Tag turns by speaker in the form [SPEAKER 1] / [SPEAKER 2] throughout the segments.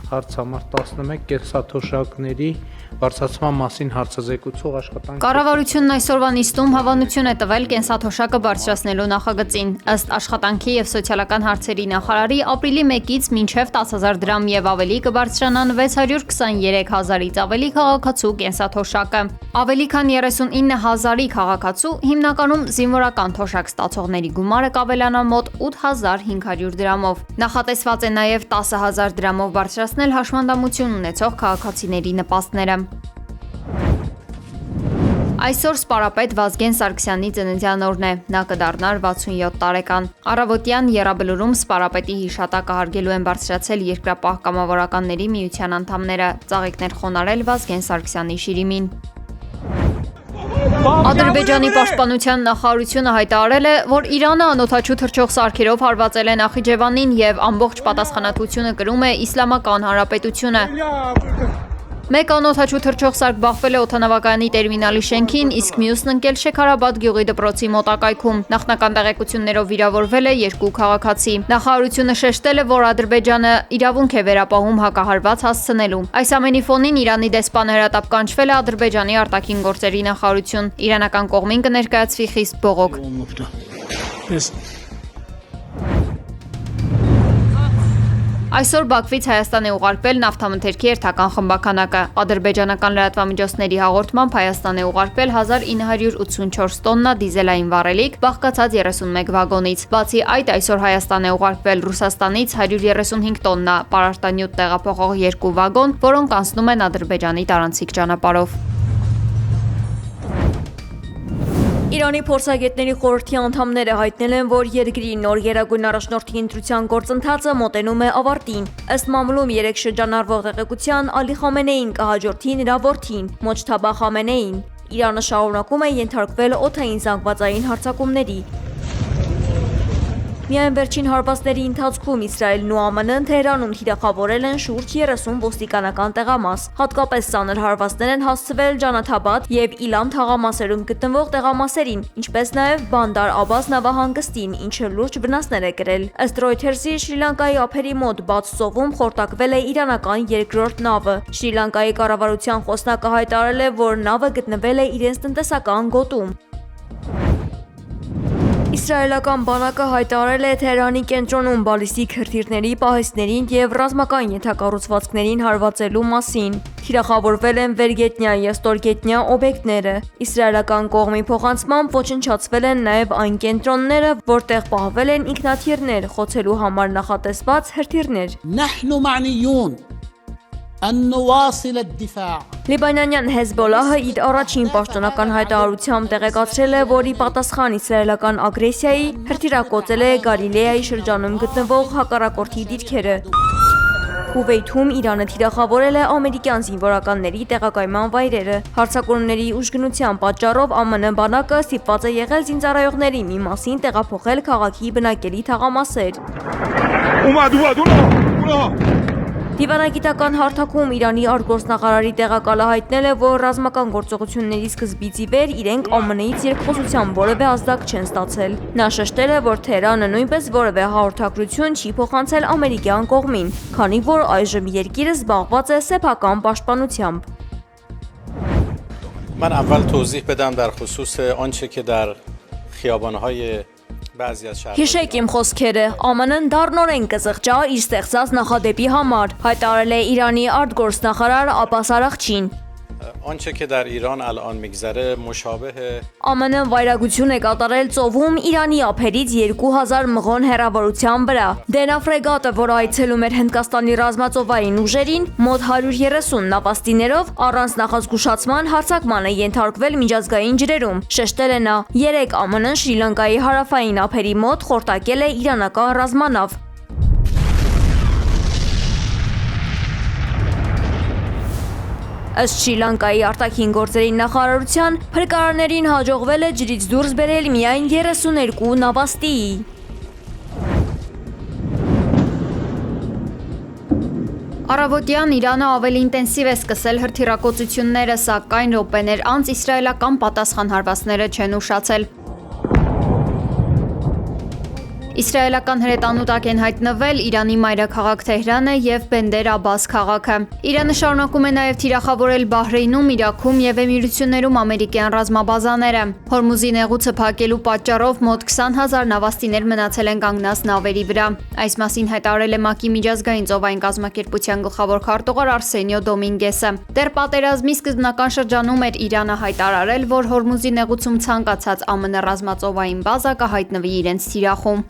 [SPEAKER 1] հարց համար 11 կենսաթոշակների բարձրացման մասին հարցազեկուցող աշխատանք։
[SPEAKER 2] Կառավարությունն այսօրվա նիստում հավանություն է տվել կենսաթոշակը բարձրացնելու նախագծին։ Ըստ աշխատանքի եւ սոցիալական հարցերի նախարարի ապրիլի 1-ից մինչեւ 10,000 դրամ եւ ավելի կբարձրանան 623,000-ից ավելի քաղաքացու կենսաթոշակը։ Ավելի քան 39,000-ի քաղաքացու, հիմնականում զինվորական թոշակ ստացողների գումարը կավելանա մոտ 8,500 դրամով։ Նախատեսված է նաև 10,000 դրամով բարձրացնել հաշմանդամություն ունեցող քաղաքացիների նպաստները։ Այսօր սպարապետ Վազգեն Սարգսյանի ծննդյան օրն է, նա կդառնար 67 տարեկան։ Առավոտյան Եռաբլուրում սպարապետի հիշատակը հարգելու են բարձրացել Երկրապահ կամավորականների միության անդամները, ծաղիկներ խոնարել Վազգեն Սարգսյանի շիրիմին։ Ադրբեջանի պաշտպանության նախարարությունը հայտարարել է, որ Իրանը անօդաչու թռչող սարքերով հարվածել է Նախիջևանին եւ ամբողջ պատասխանատվությունը կրում է Իսլամական Հանրապետությունը։ Մեկ անօդաչու թռչող սարք բախվել է օդանավակայանի տերմինալի շենքին, իսկ մյուսն ընկել Շեքարաբադ գյուղի դպրոցի մոտակայքում։ Նախնական տեղեկություններով վիրավորվել է 2 քաղաքացի։ Նախարարությունը շեշտել է, որ Ադրբեջանը իրավունք է վերապահում հակահարված հասցնելու։ Այս ամենի ֆոնին Իրանի դեսպանը հրատապ կանչվել է Ադրբեջանի արտաքին գործերի նախարարություն։ Իրանական կողմին կներկայացվի խիստ բողոք։ Այսօր Բաքվից Հայաստան է ուղարկվել նավթամթերքի հերթական խմբականակը։ Ադրբեջանական լրատվամիջոցների հաղորդմամբ Հայաստան է ուղարկվել 1984 տոննա դիզելային վառելիք, բաղկացած 31 վագոնից։ Բացի այդ, այսօր Հայաստան է ուղարկվել Ռուսաստանից 135 տոննա պարարտանյութ տեղափոխող 2 վագոն, որոնք անցնում են Ադրբեջանի տարանցիկ ճանապարհով։ Իրանի փորձագետների խորհրդի անդամները հայտնել են, որ երկրի նոր գերագույն առաջնորդի ընտրության գործընթացը մոտենում է ավարտին։ Ըստ մամուլում 3 շրջանառվող տեղեկության Ալի Խամենեին կհաջորդի նրա որդին՝ Մոջթաբա Խամենեին։ Իրանը շարունակում է ենթարկվել օդային զանգվածային հարձակումների։ Միայն վերջին հարվածների ընթացքում Իսրայելն ու ԱՄՆ-ն Թեհրանում թիրախավորել են շուրջ 30 ոստիկանական տեղամաս։ Հատկապես ծանր հարվածներ են հասցվել Ջանաթաբադ եւ Իլամ թաղամասերում գտնվող տեղամասերին, ինչպես նաեւ Բանդար Աբաս նավահանգստին, ինչը լուրջ վնասներ է կրել։ Ըստ Reuters-ի, Շրի Լանկայի ափերի մոտ բաց ծովում խորտակվել է իրանական երկրորդ նավը։ Շրի Լանկայի կառավարության խոսնակը հայտարարել է, որ նավը գտնվել է իրենց տնտեսական գոտում։ Իսրայելական բանակը հայտարարել է Թեհրանի կենտրոնում բալիստիկ հրթիռների պահեստներին եւ ռազմական ենթակառուցվածքներին հարվածելու մասին։ Թիրախավորվել են վերգետնյա եւ ստորգետնյա օբյեկտները։ Իսրայելական կողմի փոխանցմամբ ոչնչացվել են նաեւ այն կենտրոնները, որտեղ պահվել են ինքնաթիռներ, խոցելու համար նախատեսված հրթիռներ։ Լիբանանյան Հեզբոլահը իր առաջին պաշտոնական հայտարարությամբ տեղեկացրել է, որ ի պատասխան իսրայելական ագրեսիայի հրթիռակոծել է Գալիլեայի շրջանում գտնվող հակառակորդի դիրքերը։ Քուվեյթում Իրանը թիրախավորել է ամերիկյան զինվորականների տեղակայման վայրերը։ Հարձակումների ուժգնության պատճառով ԱՄՆ բանակը ստիպված է եղել զինծառայողների մի մասին տեղափոխել քաղաքի բնակելի թաղամասեր։ Դիվանագիտական հարթակում Իրանի արտգործնախարարի տեղակալը հայտնել է, որ ռազմական գործողությունների սկզբից ի վեր իրենք ԱՄՆ-ից երկխոսության որևէ ազդակ չեն ստացել։ Նա շեշտել է, որ Թեհրանը նույնպես որևէ հաղորդագրություն չի փոխանցել ամերիկյան կողմին, քանի որ այժմ երկիրը զբաղված է սեփական պաշտպանությամբ։
[SPEAKER 3] من اول توضیح بدم در خصوص آنچه که در خیابان‌های
[SPEAKER 2] Հիշեք իմ խոսքերը, ԱՄՆ-ն դառնորեն կզղջա իր ստեղծած նախադեպի համար, հայտարարել է Իրանի արտգործնախարար Աբաս Արաղչին։
[SPEAKER 3] آنچه که در ایران الان میگذره مشابه
[SPEAKER 2] ԱՄՆ-ն վայրագություն է կատարել ծովում Իրանի ափերից 2000 մղոն հեռավորության վրա։ Դենա ֆրեգատը, որը այցելում էր Հնդկաստանի ռազմածովային ուժերին, մոտ 130 նապաստիներով առանց նախազգուշացման հարձակման է ենթարկվել միջազգային ջրերում։ Շեշտել է նա, 3 ԱՄՆ-ն Շրի Լանկայի հարավային ափերի մոտ խորտակել է իրանական ռազմանավ։ Ըստ Շրի Լանկայի արտաքին գործերի նախարարության, փրկարարներին հաջողվել է ջրից դուրս բերել միայն 32 նավաստիի։ Առավոտյան Իրանը ավելի ինտենսիվ է սկսել հրթիռակոծությունները, սակայն րոպեներ անց իսրայելական պատասխան հարվածները չեն ուշացել։ Իսրայելական հրետանու տակ են հայտնվել Իրանի մայրաքաղաք Թեհրանը եւ Բենդեր Աբբաս քաղաքը։ Իրանը շարունակում է նաեւ թիրախավորել Բահրեյնում, Իրաքում եւ Էմիրություններում ամերիկյան ռազմաբազաները։ Հորմուզի նեղուցը փակելու պատճառով մոտ 20,000 նավաստիներ մնացել են կանգնած նավերի վրա։ Այս մասին հայտարարել է ՄԱԿ-ի միջազգային ծովային կազմակերպության գլխավոր քարտուղար Արսենիո Դոմինգեսը։ Դեռ պատերազմի սկզբնական շրջանում էր Իրանը հայտարարել, որ Հորմուզի նեղուցում ցանկացած ԱՄՆ ռազմածովային բազա կհայտնվի իրենց թիրախում։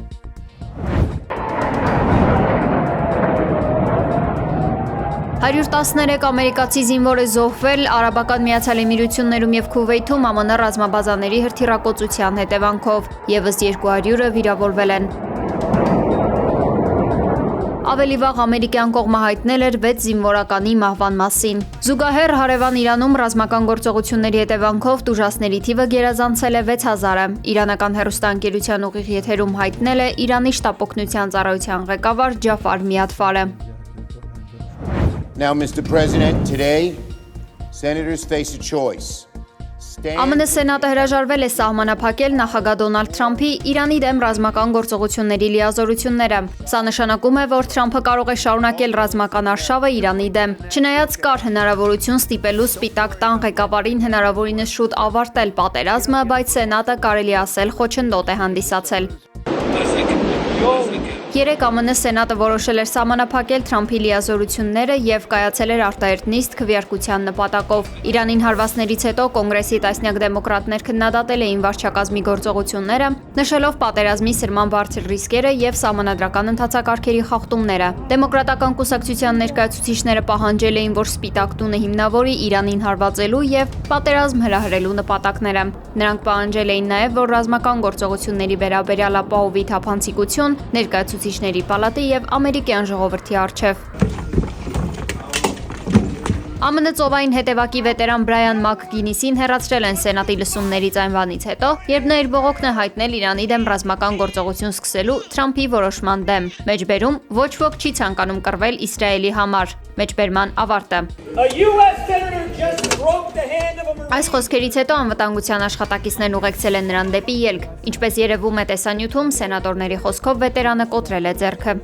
[SPEAKER 2] 113 ամերիկացի զինվոր է զոհվել Արաբական Միացյալ Էմիրություններում եւ Քուվեյթում ԱՄՆ ռազմաբազաների հրթիռակոծության հետևանքով, եւս 200-ը վիրավորվել են։ Ավելի վաղ ամերիկյան կողմը հայտնել էր 6 զինվորականի մահվան մասին։ Զուգահեռ հարևան Իրանում ռազմական գործողությունների հետևանքով տուժածների թիվը գերազանցել է 6000-ը։ Իրանական հեռուստաընկերության ուղիղ եթերում հայտնել է Իրանի շտապօգնության ծառայության ղեկավար Ջաֆար Միադֆարը։
[SPEAKER 4] Now, Mr. President, today, senators face a choice.
[SPEAKER 2] ԱՄՆ Սենատը հրաժարվել է սահմանափակել նախագահ Դոնալդ Թրամփի Իրանի դեմ ռազմական գործողությունների լիազորությունները։ Սա նշանակում է, որ Թրամփը կարող է շարունակել ռազմական արշավը Իրանի դեմ։ Չնայած կար հնարավորություն ստիպելու Սպիտակ տան ղեկավարին հնարավորինս շուտ ավարտել պատերազմը, բայց Սենատը կարելի ասել խոչընդոտ է հանդիսացել։ Երեկ ԱՄՆ Սենատը որոշել էր սահմանափակել Թրամփի լիազորությունները եւ կայացել էր արտահերթ նիստ քվեարկության նպատակով։ Իրանին հարվածներից հետո կոնգրեսի տասնյակ դեմոկրատներ քննադատել էին վարչակազմի գործողությունները, նշելով պատերազմի սրման բարձր ռիսկերը եւ սահմանադրական ընթացակարգերի խախտումները։ Դեմոկրատական կուսակցության ներկայացուցիչները պահանջել էին, որ Սպիտակ տունը հիմնավորի Իրանին հարվածելու եւ պատերազմ հրահրելու նպատակները։ Նրանք պահանջել էին նաեւ, որ ռազմական գործողությունների վերաբերյալ ապահովի թափանցիկություն ներկայացուցիչների պալատի եւ ամերիկյան ժողովրդի առջև։ ԱՄՆ ծովային հետևակի վետերան Բրայան Մակգինիսին հեռացրել են Սենատի լսումներից այն բանից հետո, երբ նա իր բողոքն է հայտնել Իրանի դեմ ռազմական գործողություն սկսելու Թրամփի որոշման դեմ։ Մեջբերում ոչ ոք չի ցանկանում կռվել Իսրայելի համար։ Մեջբերման ավարտը։ Այս խոսքերից հետո անվտանգության աշխատակիցներն ուղեկցել են նրան դեպի ելք։ Ինչպես երևում է տեսանյութում, սենատորների խոսքով վետերանը կոտրել է ձեռքը։